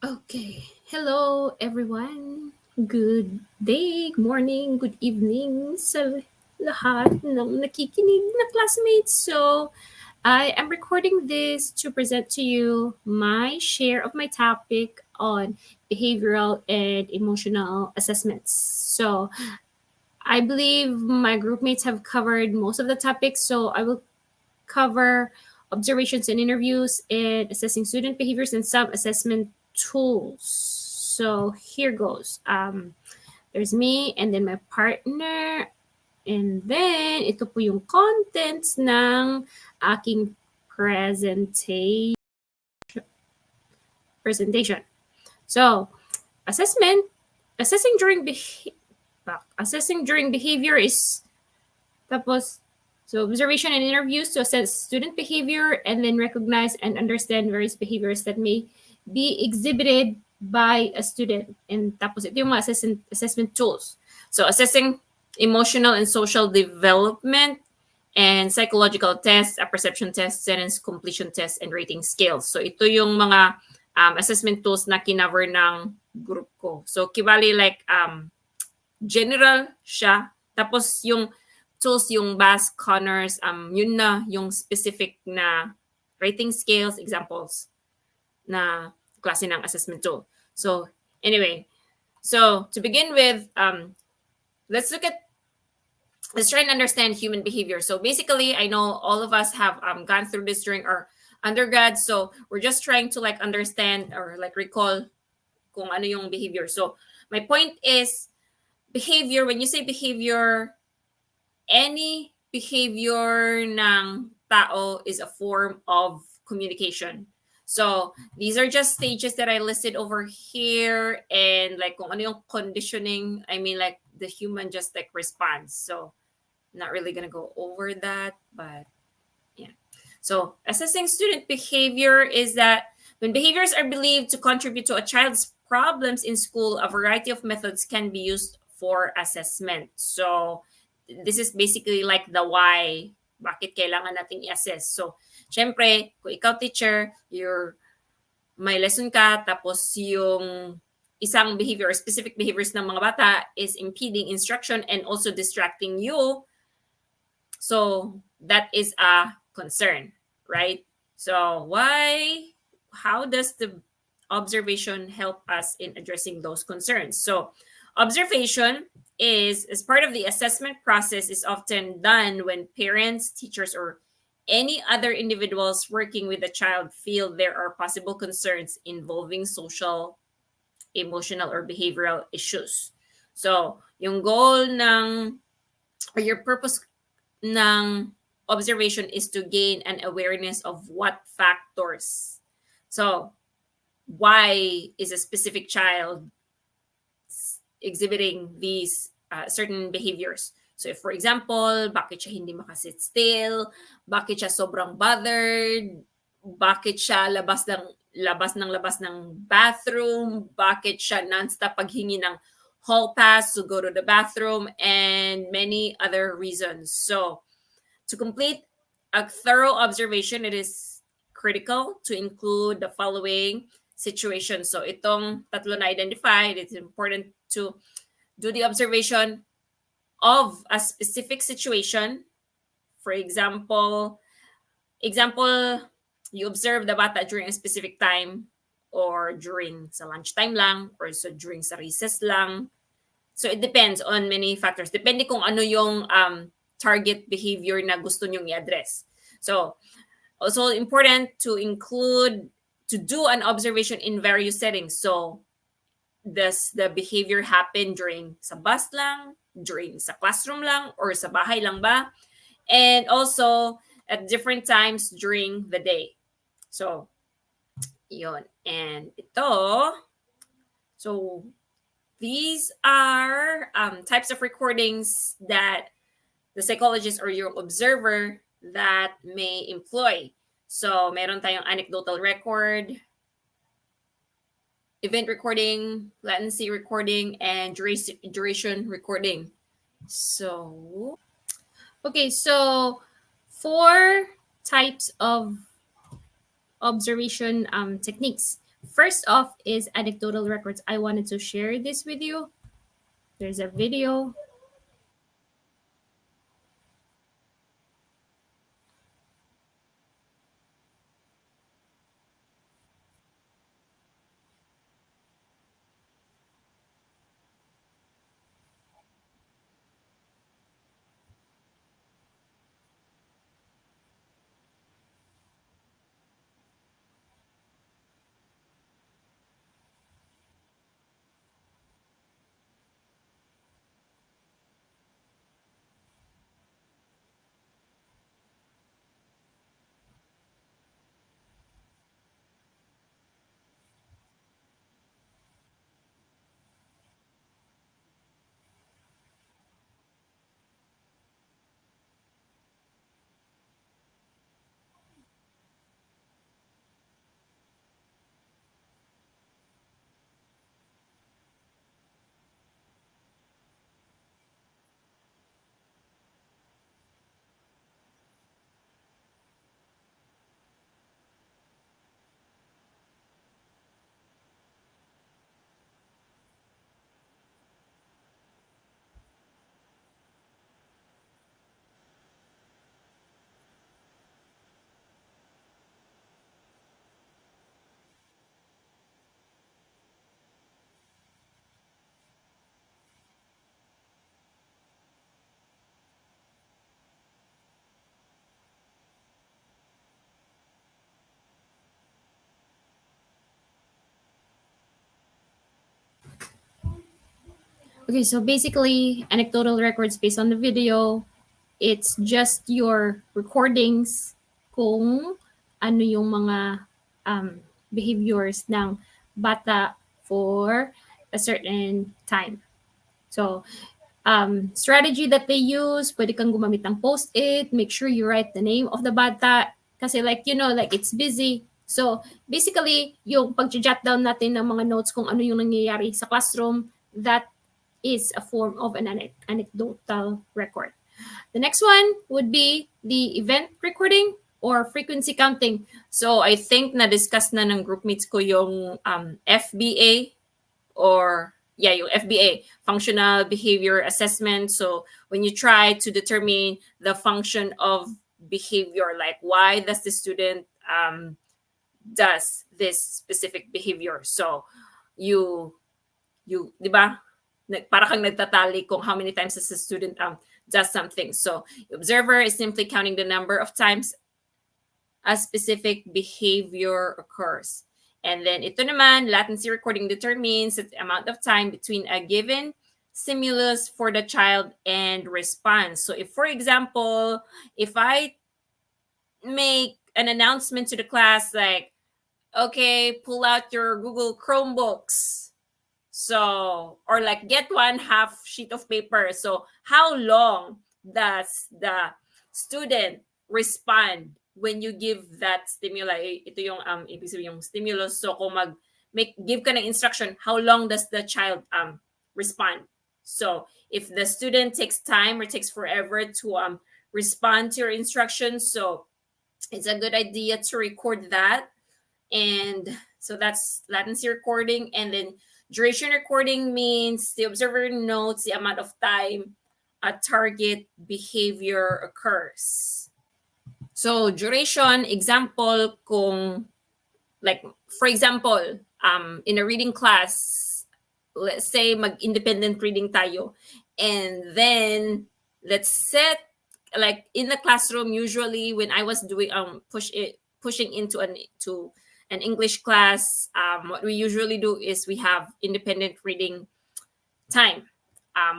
Okay. Hello, everyone. Good day, good morning, good evening sa lahat ng nakikinig na classmates. So, I am recording this to present to you my share of my topic on behavioral and emotional assessments. So, I believe my group mates have covered most of the topics, so I will cover observations and interviews and assessing student behaviors and some assessment tools. So here goes. There's me and then my partner. And then ito po yung contents ng aking presentation. So, assessment, assessing during assessing during behavior is tapos so observation and interviews to assess student behavior and then recognize and understand various behaviors that may be exhibited by a student. And tapos ito yung mga assessment tools. So assessing emotional and social development and psychological tests, perception tests, sentence completion tests, and rating scales. So ito yung mga assessment tools na kinover ng group ko. So kibali like general siya. Tapos yung tools, yung BAS, Connors, yun na yung specific na rating scales, examples na klase ng assessment tool. So anyway, so to begin with, let's try and understand human behavior. So basically, I know all of us have gone through this during our undergrad. So we're just trying to like understand or like recall kung ano yung behavior. So my point is behavior, when you say behavior, any behavior ng tao is a form of communication. So these are just stages that I listed over here, and like kung ano yung conditioning, I mean like the human just like responds. So not really gonna go over that, but yeah. So assessing student behavior is that when behaviors are believed to contribute to a child's problems in school, a variety of methods can be used for assessment. So this is basically like the why, bakit kailangan nating i-assess. So, syempre, kung ikaw teacher, may lesson ka, tapos yung isang behavior or specific behaviors ng mga bata is impeding instruction and also distracting you. So, that is a concern, right? So, how does the observation help us in addressing those concerns? So, observation is as part of the assessment process is often done when parents, teachers, or any other individuals working with a child feel there are possible concerns involving social, emotional, or behavioral issues. So, yung goal or your purpose ng observation is to gain an awareness of what factors. So, why is a specific child exhibiting these certain behaviors? So if for example, bakit siya hindi makasit still, bakit siya sobrang bothered, bakit siya labas ng bathroom, bakit siya nonstop paghingi ng hall pass to go to the bathroom, and many other reasons. So to complete a thorough observation, it is critical to include the following situations. So itong tatlo na identified, it's important to do the observation of a specific situation. For example, you observe the bata during a specific time or during sa lunchtime lang or so during sa recess lang. So it depends on many factors. Depende kung ano yung target behavior na gusto nyong i-address. So also important to do an observation in various settings. So does the behavior happen during sa bus lang, during sa classroom lang, or sa bahay lang ba? And also at different times during the day. So, yun. And ito, so these are types of recordings that the psychologist or your observer that may employ. So, meron tayong anecdotal record, event recording, latency recording, and duration recording. So, okay, so 4 types of observation techniques. First off is anecdotal records. I wanted to share this with you. There's a video. Okay, so basically, anecdotal records based on the video, it's just your recordings kung ano yung mga behaviors ng bata for a certain time. So, strategy that they use, pwede kang gumamit ng post-it, make sure you write the name of the bata, kasi like, like it's busy. So, basically, yung pag-jot down natin ng mga notes kung ano yung nangyayari sa classroom, that is a form of an anecdotal record. The next one would be the event recording or frequency counting. So, I think na-discuss na ng groupmates ko yung FBA or yung FBA, functional behavior assessment. So when you try to determine the function of behavior, like why does the student does this specific behavior? So you di ba? Para kang nagtatali kung how many times does the student does something. So the observer is simply counting the number of times a specific behavior occurs. And then ito naman, latency recording determines the amount of time between a given stimulus for the child and response. So if, for example, if I make an announcement to the class like, okay, pull out your Google Chromebooks. So, or like get one half sheet of paper. So how long does the student respond when you give that stimuli? Ito yung ibig sabihin yung stimulus. So kung give ka ng instruction, how long does the child respond? So if the student takes time or takes forever to respond to your instructions, so it's a good idea to record that. And so that's latency recording. And then duration recording means the observer notes the amount of time a target behavior occurs. So duration, example, kung like, for example, in a reading class, let's say mag-independent reading tayo. And then let's set, like in the classroom, usually when I was doing pushing into an English class, what we usually do is we have independent reading time.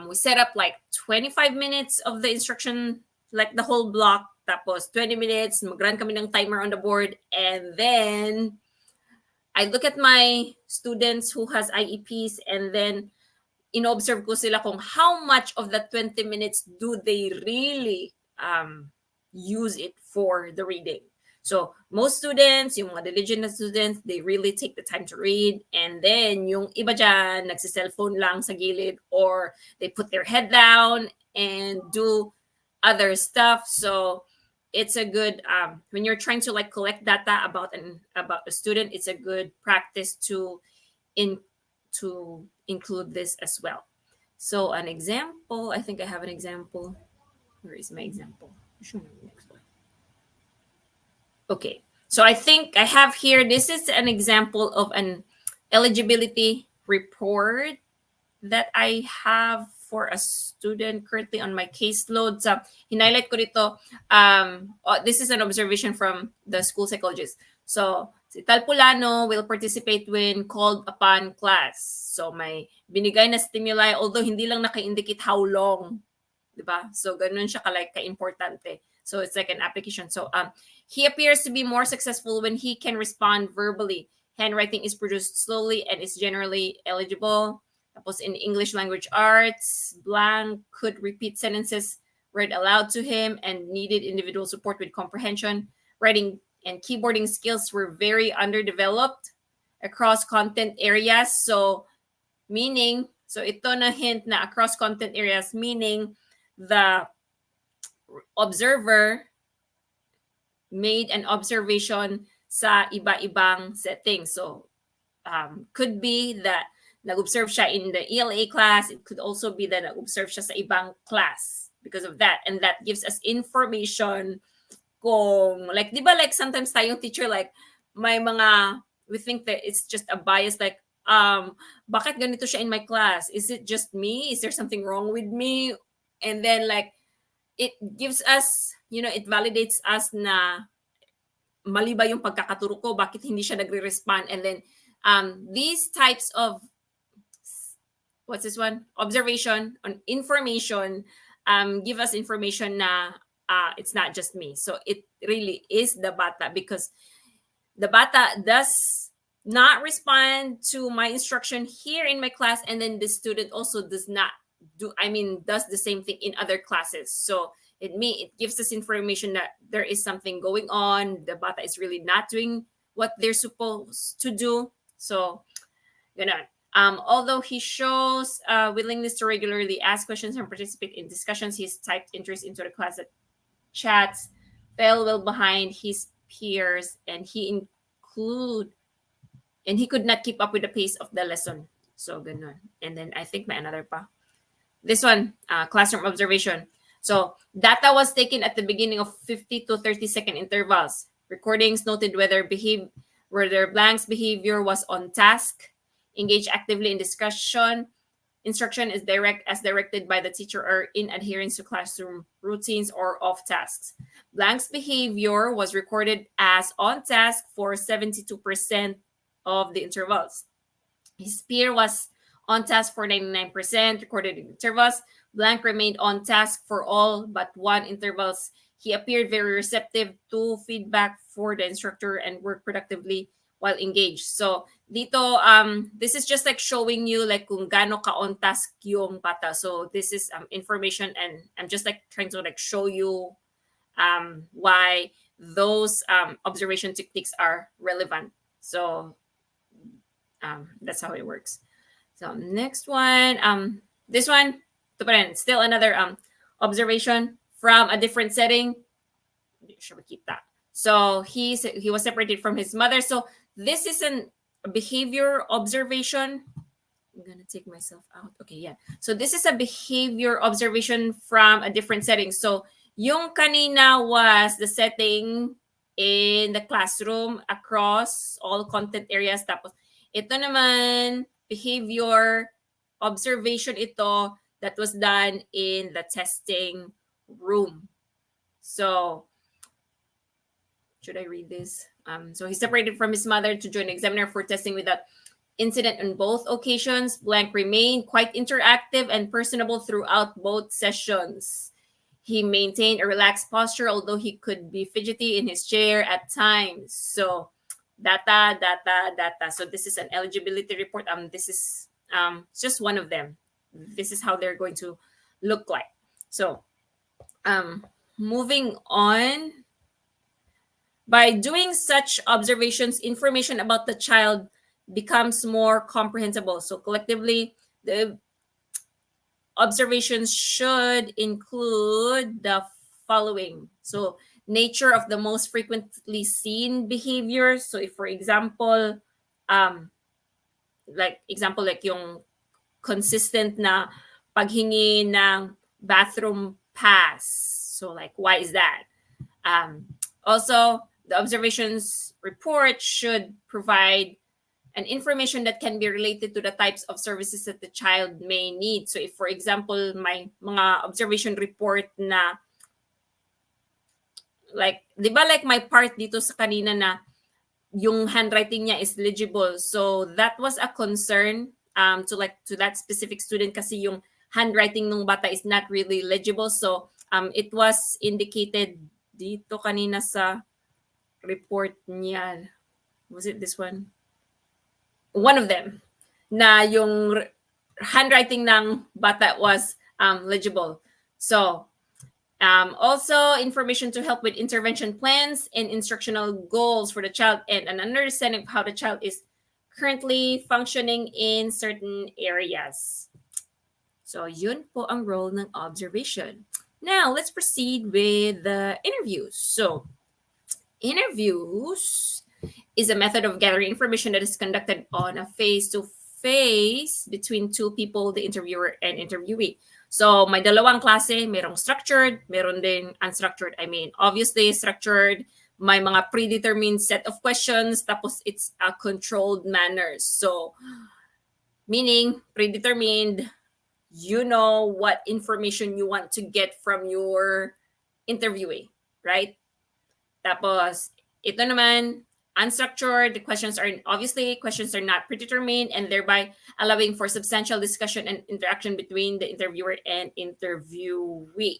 We set up like 25 minutes of the instruction, like the whole block. Tapos 20 minutes, mag-run kami ng timer on the board. And then I look at my students who has IEPs and then inobserve ko sila kung how much of the 20 minutes do they really use it for the reading. So most students, yung mga diligent na students, they really take the time to read. And then yung iba dyan, nagsi-cellphone lang sa gilid or they put their head down and do other stuff. So it's a good when you're trying to like collect data about a student, it's a good practice in to include this as well. So an example, I think I have an example. Where is my example? Show me the next one. Okay, so I think I have here, this is an example of an eligibility report that I have for a student currently on my caseload. So, hinighlight ko dito, this is an observation from the school psychologist. So, si Tal Pulano will participate when called upon class. So, may binigay na stimuli, although hindi lang naka-indicate how long. Diba? So, ganun siya ka-importante. So, it's like an application. So, he appears to be more successful when he can respond verbally. Handwriting is produced slowly and is generally eligible. Tapos in English language arts, blank could repeat sentences read aloud to him and needed individual support with comprehension. Writing and keyboarding skills were very underdeveloped across content areas. So, meaning, so ito na hint na across content areas, meaning the observer made an observation sa iba-ibang settings. So, could be that nag-observe siya in the ELA class. It could also be that nag-observe siya sa ibang class because of that. And that gives us information kung, like, di ba like sometimes tayong teacher, like, may mga, we think that it's just a bias, like, bakit ganito siya in my class? Is it just me? Is there something wrong with me? And then like, it gives us, it validates us na mali ba yung pagkakaturo ko? Bakit hindi siya nagre-respond? And then these types of what's this one? Observation on information give us information na it's not just me. So it really is the bata because the bata does not respond to my instruction here in my class, and then the student also does the same thing in other classes. So it gives us information that there is something going on. The bata is really not doing what they're supposed to do. So, ganun. Although he shows willingness to regularly ask questions and participate in discussions, he's typed interest into the class that chats, fell well behind his peers, and he could not keep up with the pace of the lesson. So, ganun. And then I think may another pa. This one, classroom observation. So, data was taken at the beginning of 50 to 30-second intervals. Recordings noted whether blank's behavior was on task, engage actively in discussion, instruction is directed by the teacher, or in adherence to classroom routines or off tasks. Blank's behavior was recorded as on task for 72% of the intervals. His peer was on task for 99% recorded intervals. Blank remained on task for all but one intervals. He appeared very receptive to feedback for the instructor and worked productively while engaged. So dito, this is just like showing you like kung gaano ka on task yung bata. So this is information, and I'm just like trying to like show you why those observation techniques are relevant. So that's how it works. So next one, this one, still another observation from a different setting. Should we keep that? So he was separated from his mother. So this is a behavior observation. I'm gonna take myself out. Okay, yeah. So this is a behavior observation from a different setting. So yung kanina was the setting in the classroom across all content areas. Tapos ito naman, behavior observation ito that was done in the testing room. So, should I read this? So he separated from his mother to join the examiner for testing without incident on both occasions. Blank remained quite interactive and personable throughout both sessions. He maintained a relaxed posture, although he could be fidgety in his chair at times. So, data. So this is an eligibility report. This is just one of them. This is how they're going to look like. So, moving on. By doing such observations, information about the child becomes more comprehensible. So collectively, the observations should include the following. So nature of the most frequently seen behaviors. So if, for example, like yung consistent na paghingi ng bathroom pass. So like, why is that? Also, the observations report should provide an information that can be related to the types of services that the child may need. So if, for example, may mga observation report na like, di ba like my part dito sa kanina na yung handwriting niya is legible. So that was a concern to that specific student kasi yung handwriting ng bata is not really legible. So it was indicated dito kanina sa report niya. Was it this one? One of them na yung handwriting ng bata was legible. So also information to help with intervention plans and instructional goals for the child and an understanding of how the child is currently functioning in certain areas. So yun po ang role ng observation. Now, let's proceed with the interviews. So interviews is a method of gathering information that is conducted on a face-to-face between two people, the interviewer and interviewee. So, may dalawang klase, merong structured, meron din unstructured. I mean, obviously, structured, may mga predetermined set of questions, tapos it's a controlled manner. So, meaning, predetermined, you know what information you want to get from your interviewee, right? Tapos, ito naman, unstructured, the questions are not predetermined and thereby allowing for substantial discussion and interaction between the interviewer and interviewee.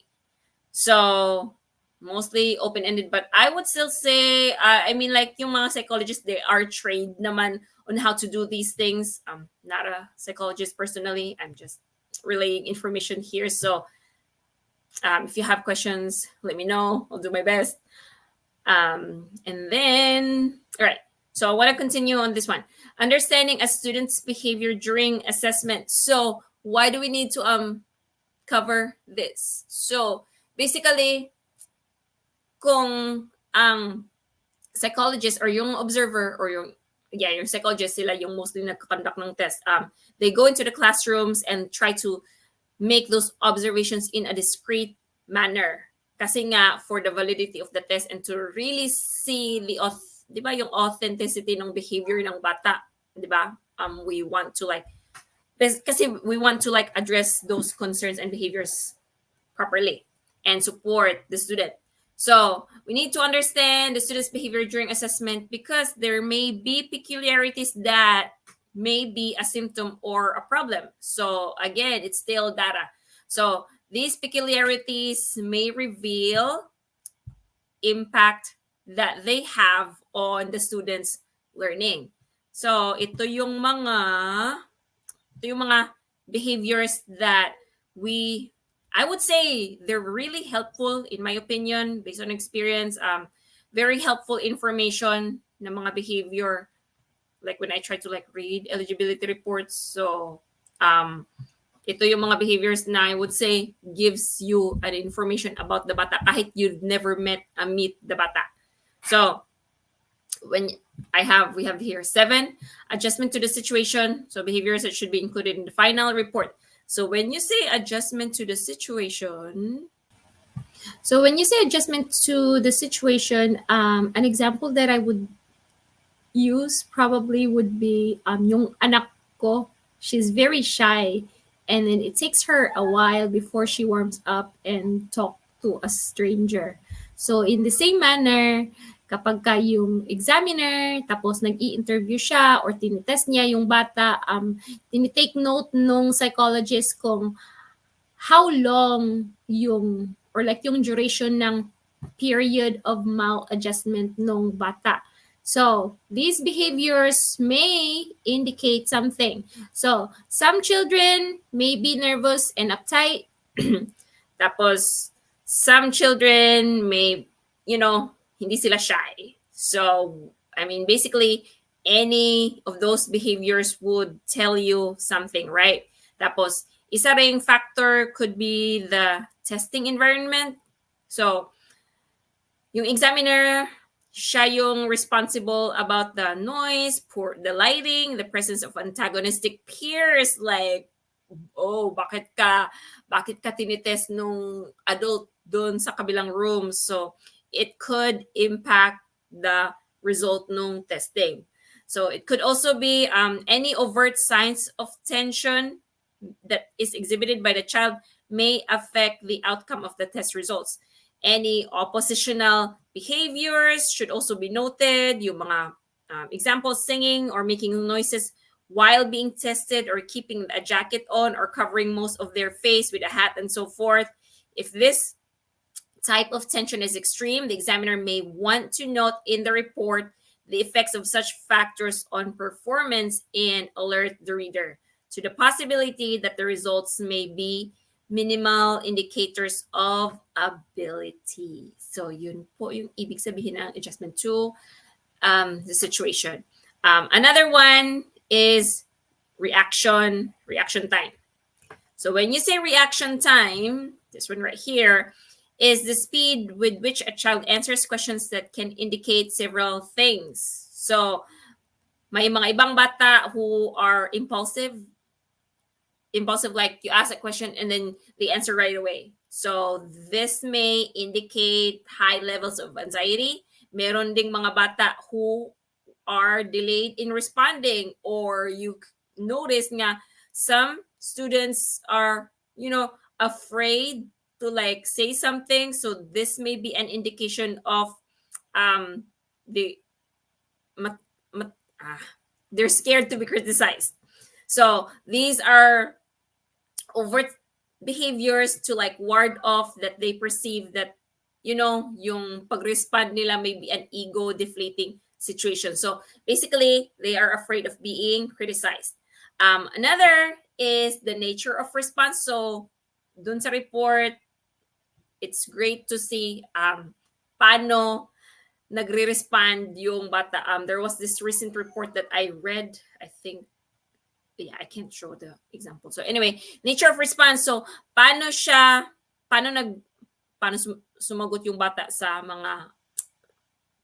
So, mostly open-ended, but I would still say, I mean, like yung mga psychologists, they are trained naman on how to do these things. I'm not a psychologist personally. I'm just relaying information here. So, if you have questions, let me know. I'll do my best. And then, all right. So I want to continue on this one. Understanding a student's behavior during assessment. So why do we need to cover this? So basically, kung ang psychologist or yung observer or yung psychologist, sila yung mostly nagkakonduct ng test. They go into the classrooms and try to make those observations in a discrete manner. Kasi nga, for the validity of the test and to really see the, di ba, yung authenticity ng behavior ng bata, di ba? We want to we want to address those concerns and behaviors properly and support the student. So we need to understand the student's behavior during assessment because there may be peculiarities that may be a symptom or a problem. So again, it's still data. So these peculiarities may reveal impact that they have on the student's learning. So ito yung mga behaviors that I would say they're really helpful in my opinion based on experience. Very helpful information na mga behavior like when I try to read eligibility reports. So ito yung mga behaviors na I would say gives you an information about the bata kahit you've never meet the bata. So we have here 7 adjustment to the situation. So behaviors that should be included in the final report. So when you say adjustment to the situation, an example that I would use probably would be yung anak ko, she's very shy. And then it takes her a while before she warms up and talk to a stranger. So in the same manner, kapag ka yung examiner, tapos nag-i-interview siya or tinitest niya yung bata, tinitake note nung psychologist kung how long yung duration ng period of maladjustment nung bata. So these behaviors may indicate something. So some children may be nervous and uptight. Tapos some children may, hindi sila shy. So, I mean, basically, any of those behaviors would tell you something, right? Tapos, isa ring factor could be the testing environment. So, Yung examiner, siya yung responsible about the noise, poor the lighting, the presence of antagonistic peers like, oh, bakit ka tinitest nung adult doon sa kabilang room? So it could impact the result nung testing. So it could also be any overt signs of tension that is exhibited by the child may affect the outcome of the test results. Any oppositional behaviors should also be noted. Yung mga examples, singing or making noises while being tested, or keeping a jacket on, or covering most of their face with a hat, and so forth. If this type of tension is extreme, the examiner may want to note in the report the effects of such factors on performance and alert the reader to the possibility that the results may be minimal indicators of ability. So yun po yung ibig sabihin ng adjustment to the situation. Another one is reaction time. So when you say reaction time, this one right here, is the speed with which a child answers questions that can indicate several things. So may mga ibang bata who are impulsive, like you ask a question and then they answer right away. So this may indicate high levels of anxiety. Meron ding mga bata who are delayed in responding, or you notice nga some students are, afraid to like say something. So this may be an indication of the mat, mat, they're scared to be criticized. So these are overt behaviors to like ward off that they perceive that, yung pag-respond nila may be an ego deflating situation. So basically, they are afraid of being criticized. Another is the nature of response. So dun sa report, it's great to see paano nagre-respond yung bata. There was this recent report that I read, I think, yeah, I can't show the example. So anyway, nature of response. So paano sumagot yung bata sa mga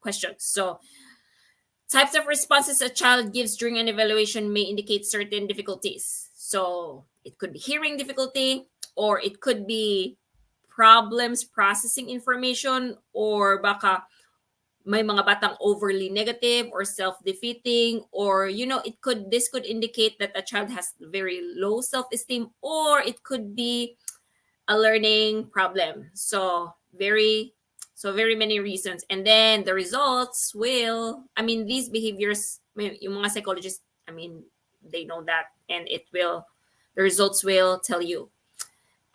questions. So types of responses a child gives during an evaluation may indicate certain difficulties. So it could be hearing difficulty, or it could be problems processing information, or baka may mga batang overly negative or self-defeating, or this could indicate that a child has very low self-esteem, or it could be a learning problem. So very many reasons. And then the results will, these behaviors, yung mga psychologists, they know that, and the results will tell you.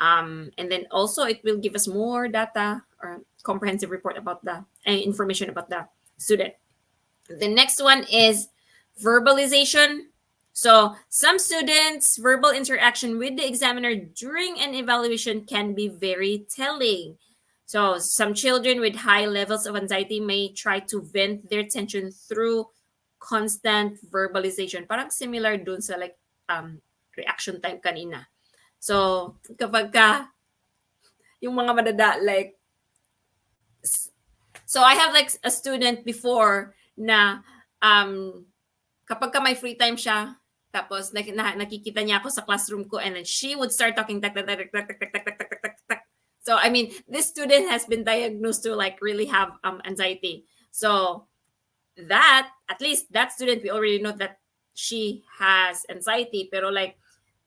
And then also it will give us more data or comprehensive report about the information about the student. The next one is verbalization. So some students' verbal interaction with the examiner during an evaluation can be very telling. So some children with high levels of anxiety may try to vent their tension through constant verbalization. Parang similar dun sa like reaction time kanina. So kapag yung mga madada like, so I have like a student before na kapag may free time siya, tapos nakikita niya ako sa classroom ko, and then she would start talking tak tak tak tak tak tak tak tak tak tak. So this student has been diagnosed to like really have anxiety. So that, at least that student, we already know that she has anxiety, pero like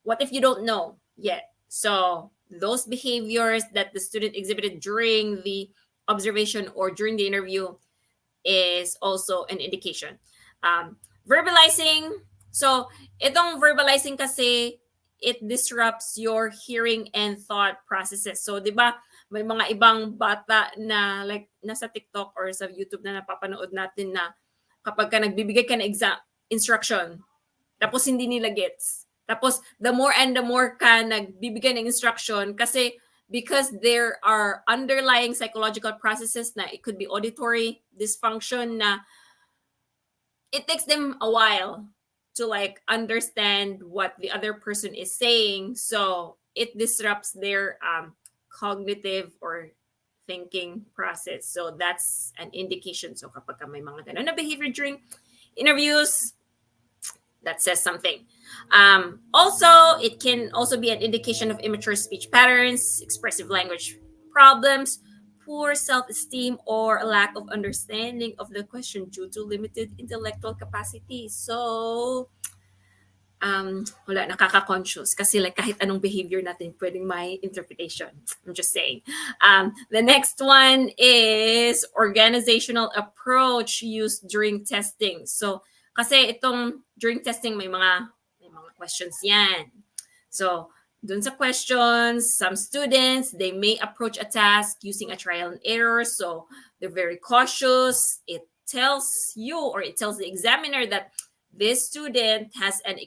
what if you don't know yet? So those behaviors that the student exhibited during the observation or during the interview is also an indication. Verbalizing. So itong verbalizing kasi, it disrupts your hearing and thought processes. So 'di ba may mga ibang bata na like nasa TikTok or sa YouTube na napapanood natin na kapag ka nagbibigay ka ng instruction, tapos hindi nila gets. Tapos the more and the more ka nagbibigay ng instruction, kasi because there are underlying psychological processes na it could be auditory dysfunction na it takes them a while to like understand what the other person is saying. So it disrupts their cognitive or thinking process. So that's an indication. So kapag may mga ganun na behavior during interviews, that says something. Also, it can also be an indication of immature speech patterns, expressive language problems, poor self-esteem, or a lack of understanding of the question due to limited intellectual capacity. So, wala, nakaka-conscious kasi like kahit anong behavior natin pwedeng may interpretation. I'm just saying. The next one is organizational approach used during testing. So, kasi itong during testing may mga questions yan. So, dun sa questions, some students, they may approach a task using a trial and error. So, they're very cautious. It tells you or it tells the examiner that this student has an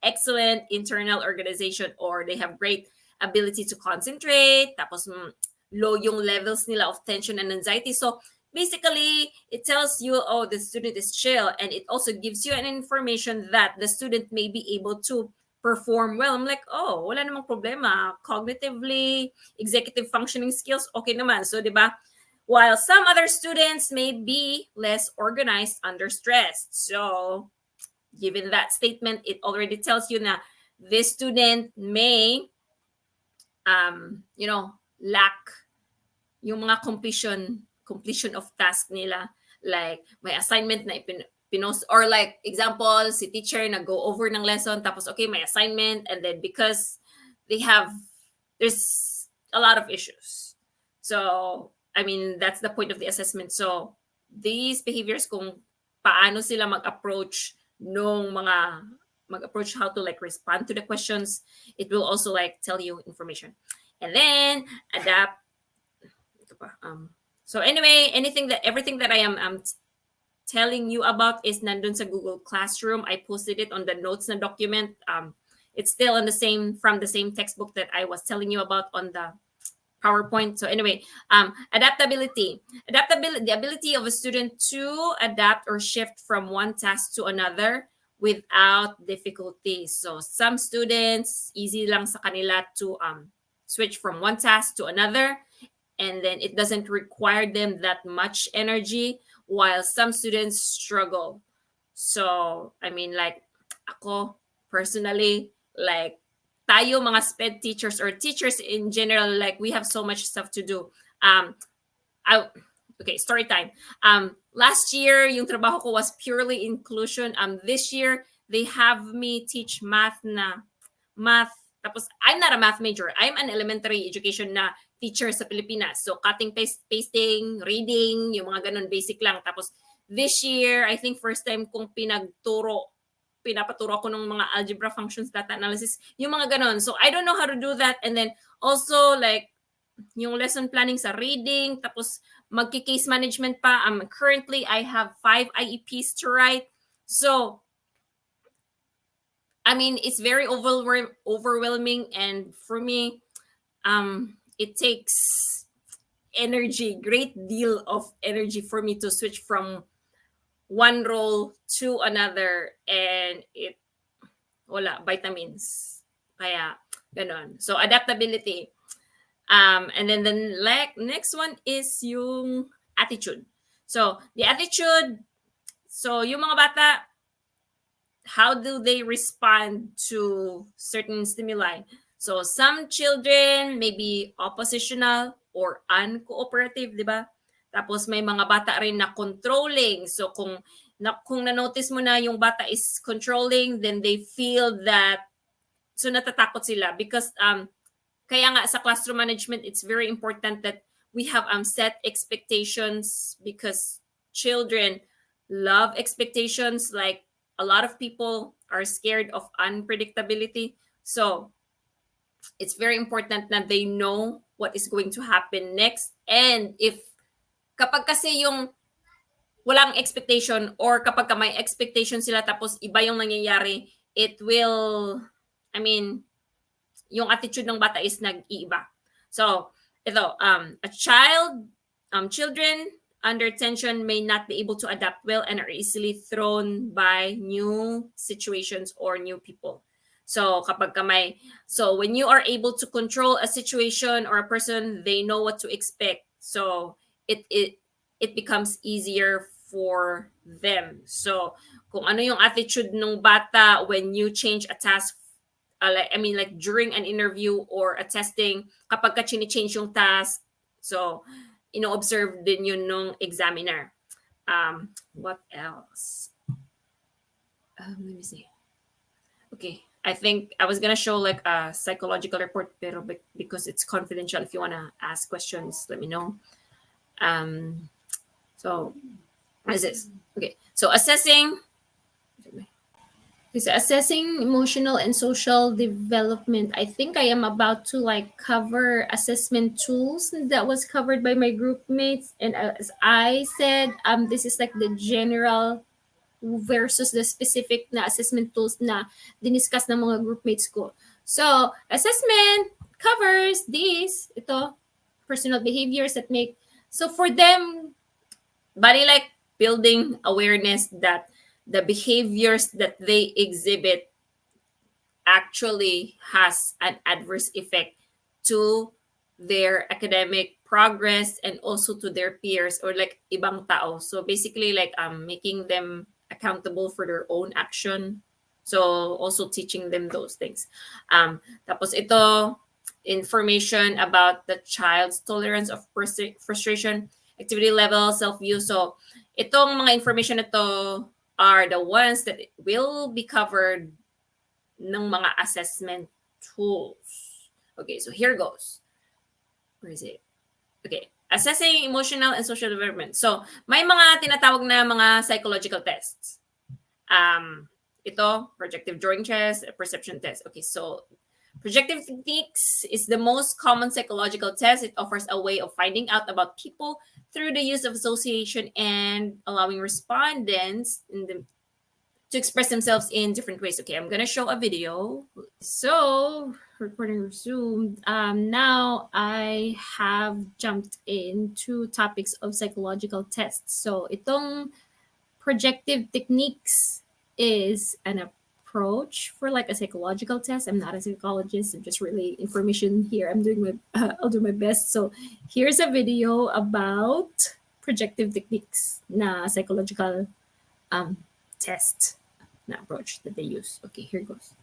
excellent internal organization or they have great ability to concentrate. Tapos, low yung levels nila of tension and anxiety. So, basically, it tells you, oh, the student is chill. And it also gives you an information that the student may be able to perform well. I'm like, oh, wala namang problema. Cognitively, executive functioning skills, okay naman. So, di ba? While some other students may be less organized under stress. So, given that statement, it already tells you na this student may, lack yung mga completion of task nila. Like, may assignment na pinost, or like, example, si teacher nag-go over ng lesson, tapos, okay, may assignment, and then because there's a lot of issues. So, I mean, that's the point of the assessment. So, these behaviors, kung paano sila mag-approach mag-approach how to like respond to the questions, it will also like tell you information. And then, adapt. So anyway, everything that I am telling you about is nandun sa Google Classroom. I posted it on the notes na document. It's still from the same textbook that I was telling you about on the PowerPoint. So anyway, adaptability, the ability of a student to adapt or shift from one task to another without difficulty. So some students, easy lang sa kanila to switch from one task to another, and then it doesn't require them that much energy, while some students struggle. So, I mean, like, ako, personally, like, tayo mga SPED teachers or teachers in general, like, we have so much stuff to do. Okay, story time. Last year, yung trabaho ko was purely inclusion. This year, they have me teach math. Tapos, I'm not a math major. I'm an elementary education na teacher sa Pilipinas. So, cutting, pasting, reading, yung mga ganun, basic lang. Tapos, this year, I think first time kong pinapaturo ako ng mga algebra functions, data analysis, yung mga ganun. So, I don't know how to do that. And then, also, like, yung lesson planning sa reading, tapos, magki-case management pa. Currently, I have 5 IEPs to write. So, I mean, it's very overwhelming. And for me, it takes great deal of energy for me to switch from one role to another, and vitamins. Kaya, ganon. So, adaptability. And then the next one is yung attitude. So, the attitude, so yung mga bata, how do they respond to certain stimuli? So, some children may be oppositional or uncooperative, di ba? Tapos, may mga bata rin na controlling. So, kung na-notice mo na yung bata is controlling, then they feel that, so natatakot sila. Because, kaya nga sa classroom management, it's very important that we have set expectations, because children love expectations. Like, a lot of people are scared of unpredictability. So, it's very important that they know what is going to happen next. And kapag kasi yung walang expectation, or kapag may expectation sila tapos iba yung nangyayari, it will, yung attitude ng bata is nag-iiba. So, ito, children under tension may not be able to adapt well and are easily thrown by new situations or new people. So, when you are able to control a situation or a person, they know what to expect. So it becomes easier for them. So kung ano yung attitude ng bata when you change a task, like during an interview or a testing, kapag ka change yung task, so ino-observe din yun nung examiner. What else? Let me see. Okay, I think I was gonna show like a psychological report, pero because it's confidential, if you wanna ask questions, let me know. So what is this? Okay, so assessing emotional and social development. I think I am about to like cover assessment tools that was covered by my group mates, and as I said, this is like the general versus the specific na assessment tools na diniscuss ng mga group mates ko. So, assessment covers ito, personal behaviors that make, so for them, body like building awareness that the behaviors that they exhibit actually has an adverse effect to their academic progress and also to their peers or like ibang tao. So basically like making them accountable for their own action. So also teaching them those things. Tapos ito, information about the child's tolerance of frustration, activity level, self-view. So itong mga information na to are the ones that will be covered ng mga assessment tools. Okay, so here goes. Where is it? Okay, assessing emotional and social development. So, may mga tinatawag na mga psychological tests. Ito, projective drawing test, perception test. Okay, so projective techniques is the most common psychological test. It offers a way of finding out about people through the use of association and allowing respondents to express themselves in different ways. Okay, I'm gonna show a video. So, recording resumed. Now I have jumped into topics of psychological tests. So, itong projective techniques is an approach for like a psychological test. I'm not a psychologist. I'm just really information here. I'll do my best. So, here's a video about projective techniques na psychological test na approach that they use. Okay, here goes.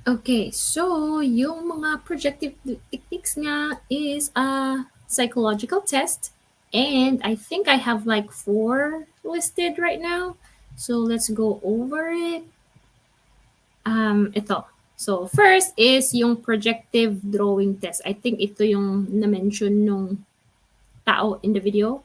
Okay, so yung mga projective techniques nga is a psychological test, and I think I have like 4 listed right now. So let's go over it. Ito. So first is yung projective drawing test. I think ito yung na-mention nung tao in the video.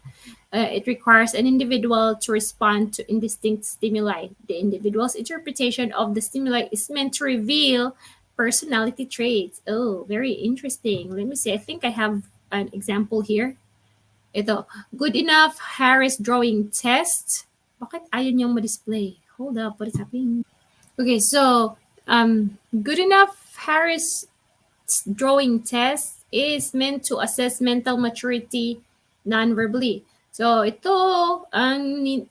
It requires an individual to respond to indistinct stimuli. The individual's interpretation of the stimuli is meant to reveal personality traits. Oh, very interesting. Let me see. I think I have an example here. Ito, good enough Harris drawing test. Bakit ayaw niyang ma-display? Hold up, what is happening? Okay, so good enough Harris drawing test is meant to assess mental maturity non-verbally. So ito, ang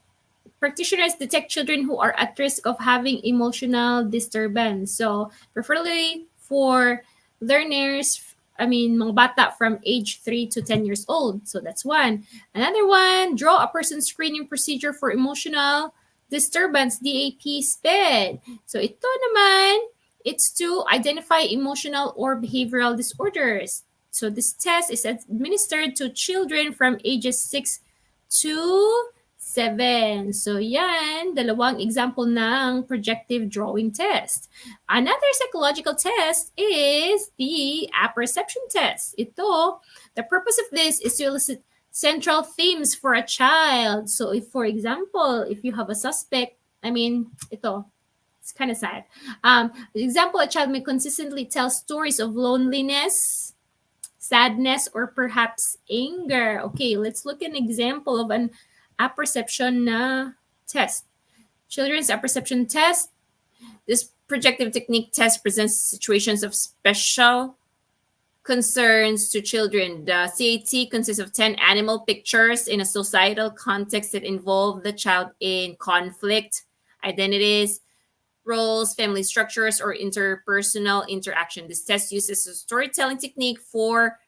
practitioners detect children who are at risk of having emotional disturbance. So preferably for learners, I mean, mga bata from age 3 to 10 years old. So that's one. Another one, draw a person screening procedure for emotional disturbance, DAP SPED. So ito naman, it's to identify emotional or behavioral disorders. So this test is administered to children from ages 6 to 7. So yan, dalawang example ng projective drawing test. Another psychological test is the apperception test. Ito, the purpose of this is to elicit central themes for a child. So if, for example, if you have a suspect, I mean, ito, it's kind of sad. Example, a child may consistently tell stories of loneliness, sadness, or perhaps anger. Okay, let's look at an example of an apperception test. Children's apperception test. This projective technique test presents situations of special concerns to children. The CAT consists of 10 animal pictures in a societal context that involve the child in conflict, identities, roles, family structures, or interpersonal interaction. This test uses a storytelling technique for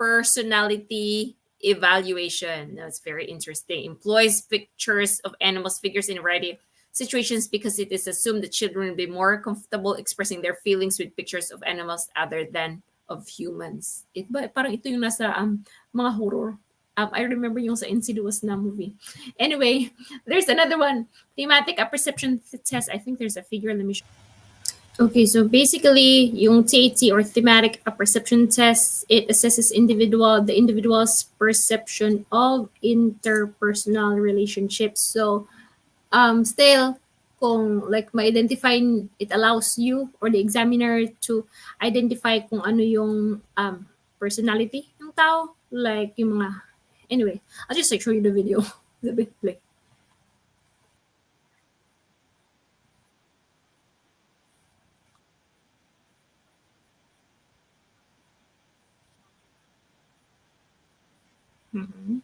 personality evaluation. That's very interesting. Employs pictures of animals, figures in a variety of situations because it is assumed that children will be more comfortable expressing their feelings with pictures of animals other than of humans. Parang ito yung nasa mga horror. I remember yung sa Insidious na movie. Anyway, there's another one. Thematic apperception test. I think there's a figure. Let me show. Okay, so basically, yung TAT or thematic apperception test, it assesses the individual's perception of interpersonal relationships. So, still, kung like ma-identify, it allows you or the examiner to identify kung ano yung personality ng tao. Like yung mga, anyway, I'll just like show you the video. Play. Mhm.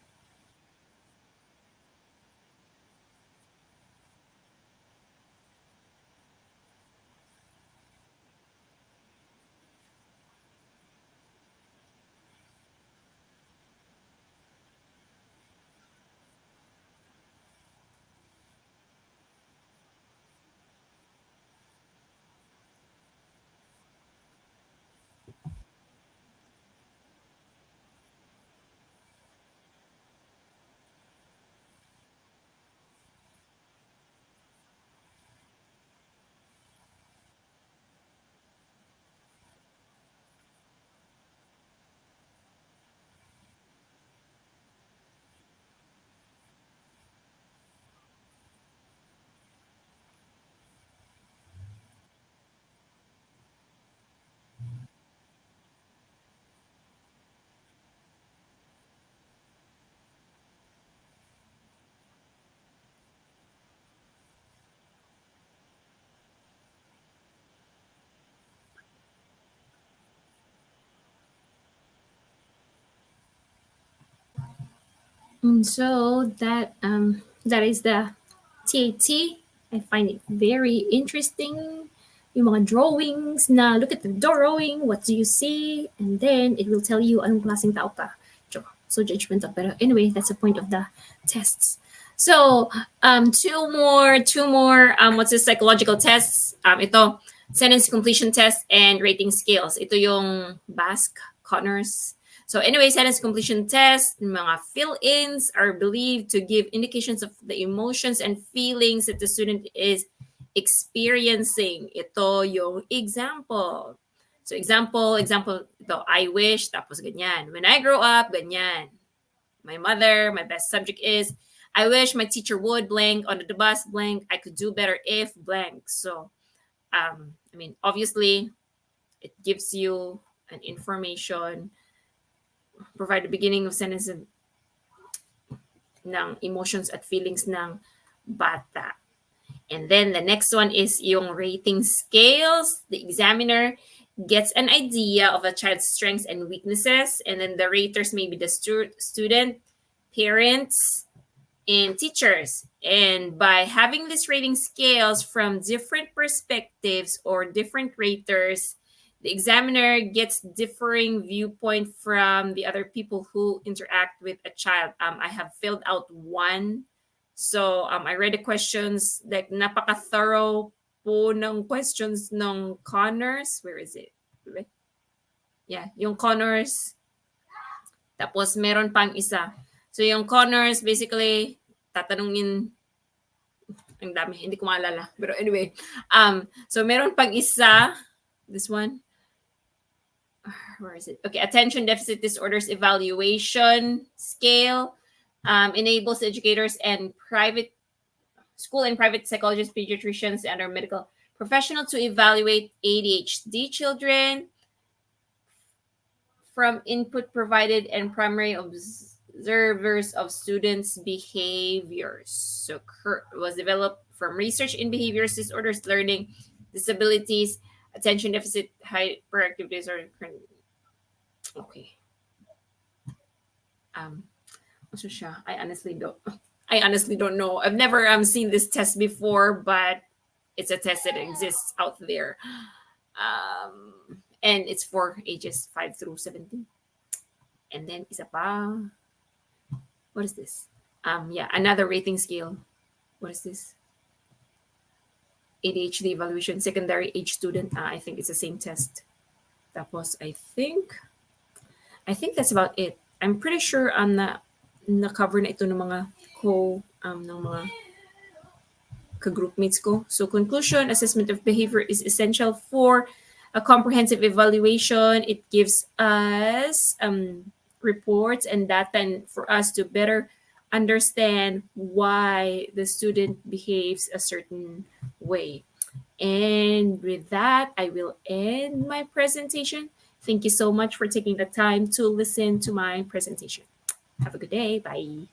So that is the TAT. I find it very interesting. Yung mga drawings na look at the drawing, what do you see? And then it will tell you anong klaseng tao ka. So judgmental. Pero anyway, that's the point of the tests. So two more what's the psychological tests? Ito, sentence completion test and rating scales. Ito yung Basque, Connors. So anyway, sentence completion test, mga fill-ins are believed to give indications of the emotions and feelings that the student is experiencing. Ito yung example. So example, ito, I wish, tapos ganyan. When I grow up, ganyan. My best subject is, I wish my teacher would blank on the bus blank. I could do better if blank. So, I mean, obviously, It gives you an information, provide the beginning of sentence ng emotions at feelings ng bata. And then the next one is yung rating scales. The examiner gets an idea of a child's strengths and weaknesses, and then the raters may be the student, parents, and teachers. And by having these rating scales from different perspectives or different raters, the examiner gets differing viewpoint from the other people who interact with a child. I have filled out one. So I read the questions, like napaka-thorough po ng questions ng Connors. Where is it? Yeah, yung Connors. Tapos meron pang isa. So yung Connors, basically, tatanungin, ang dami, hindi ko maalala. Pero anyway, so meron pang isa, this one, where is it? Okay, attention deficit disorders evaluation scale enables educators and private school and private psychologists, pediatricians, and other medical professionals to evaluate ADHD children from input provided and primary observers of students' behaviors. So was developed from research in behaviors disorders, learning disabilities, attention deficit hyperactive disorder. Okay. What's siya? I honestly don't know. I've never seen this test before, but it's a test that exists out there. And it's for ages 5 through 17. And then isa pa. What is this? Yeah, another rating scale. What is this? ADHD evaluation, secondary age student. I think it's the same test. Tapos I think that's about it. I'm pretty sure na-cover na ito ng mga ng mga ka-groupmates ko. So conclusion, assessment of behavior is essential for a comprehensive evaluation. It gives us reports and data and for us to better understand why the student behaves a certain way. And with that, I will end my presentation. Thank you so much for taking the time to listen to my presentation. Have a good day. Bye.